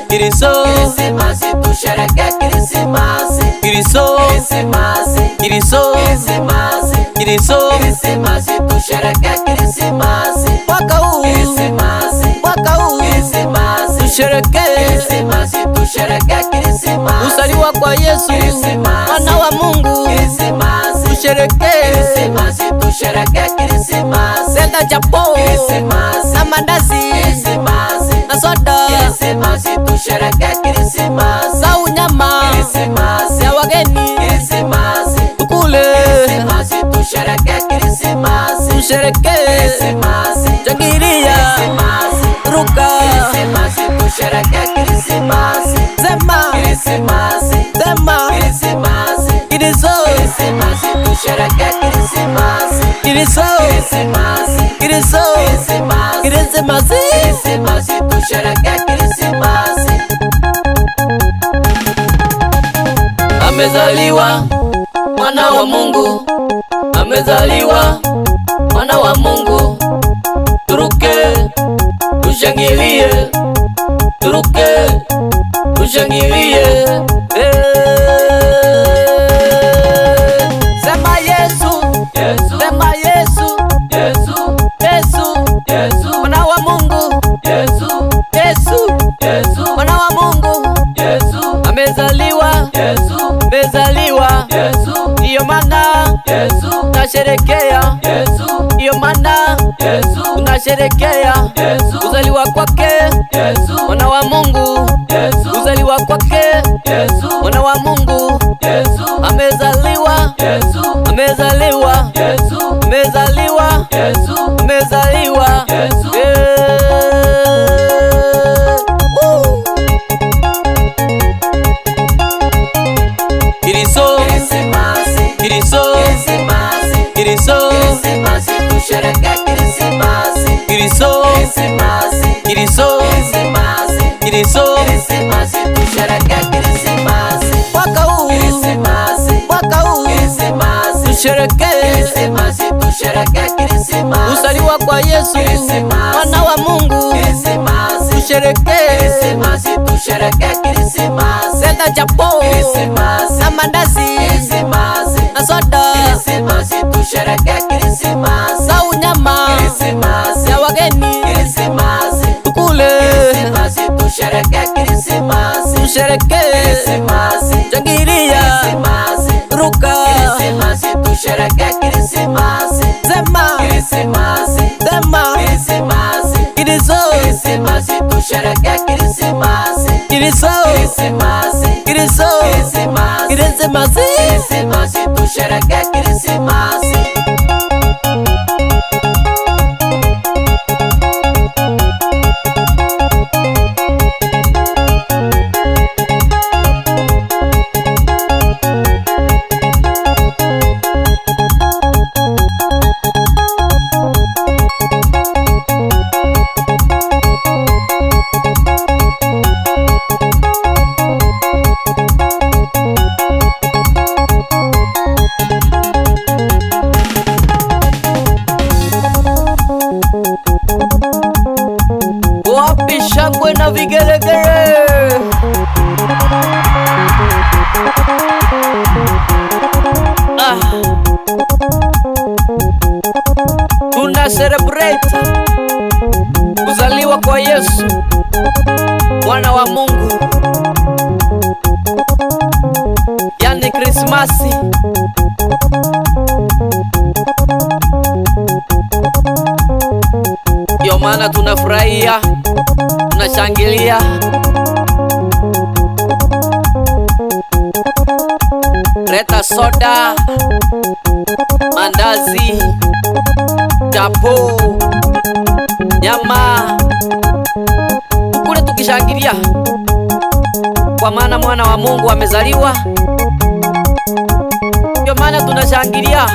Kirisimasi, tusherehekee Kirisimasi. Kirisimasi, tusherehekee Kirisimasi. Mwaka huu tusherehekee Kirisimasi. kuzaliwa kwa Yesu mwana wa Mungu. Tusherehekee Kirisimasi. leta chapo na mandazi na soda Tusherehekee Kirisimasi. za unyama ya wageni tukule. Tusherehekee jangiria ruka zema Kiriso Amezaliwa mwana wa Mungu, amezaliwa mwana wa Mungu. Turuke tushangilie, turuke tushangilie. Sema Yesu, Yesu, sema Yesu, Yesu, Yesu, Yesu, mwana wa Mungu. Yesu, Yesu, Yesu, mwana wa Mungu. Yesu, Amezaliwa, Yesu, amezaliwa. Yesu, Ndiyo maana Yesu, tunasherehekea, Yesu, ndiyo maana Yesu, tunasherehekea Yesu, kuzaliwa kwake Yesu, mwana wa Mungu. Yesu, Kuzaliwa kwake Yesu, mwana wa Mungu. Yesu, Amezaliwa, Yesu, amezaliwa, Yesu, amezaliwa, Yesu, amezaliwa. Yesu. Kiriso, Kirisimasi, Kiriso, Kirisimasi, Kiriso, Kirisimasi, tusherehekee Kirisimasi. Kiriso, Kirisimasi, Kiriso, Kirisimasi, Kiriso. Kirisimasi, tusherehekee Kirisimasi. Mwaka huu tusherehekee Kirisimasi, tusherehekee Kirisimasi. kuzaliwa kwa Yesu mwana wa Mungu. Kirisimasi, Tusherehekee Kirisimasi, tusherehekee Kirisimasi. leta chapo na mandazi na soda Tusherehekee Kirisimasi. za unyama ya wageni tukule. Tusherehekee jangiria ruka zema Kiriso, wapi shangwe na vigelegele. Tuna celebrate kuzaliwa kwa Yesu mwana wa Mungu, yani Krismasi. Ndio maana tunafurahia, tunashangilia. Leta soda, mandazi, chapo, nyama, tukule tukishangilia, kwa maana mwana wa Mungu amezaliwa. Ndio maana tunashangilia.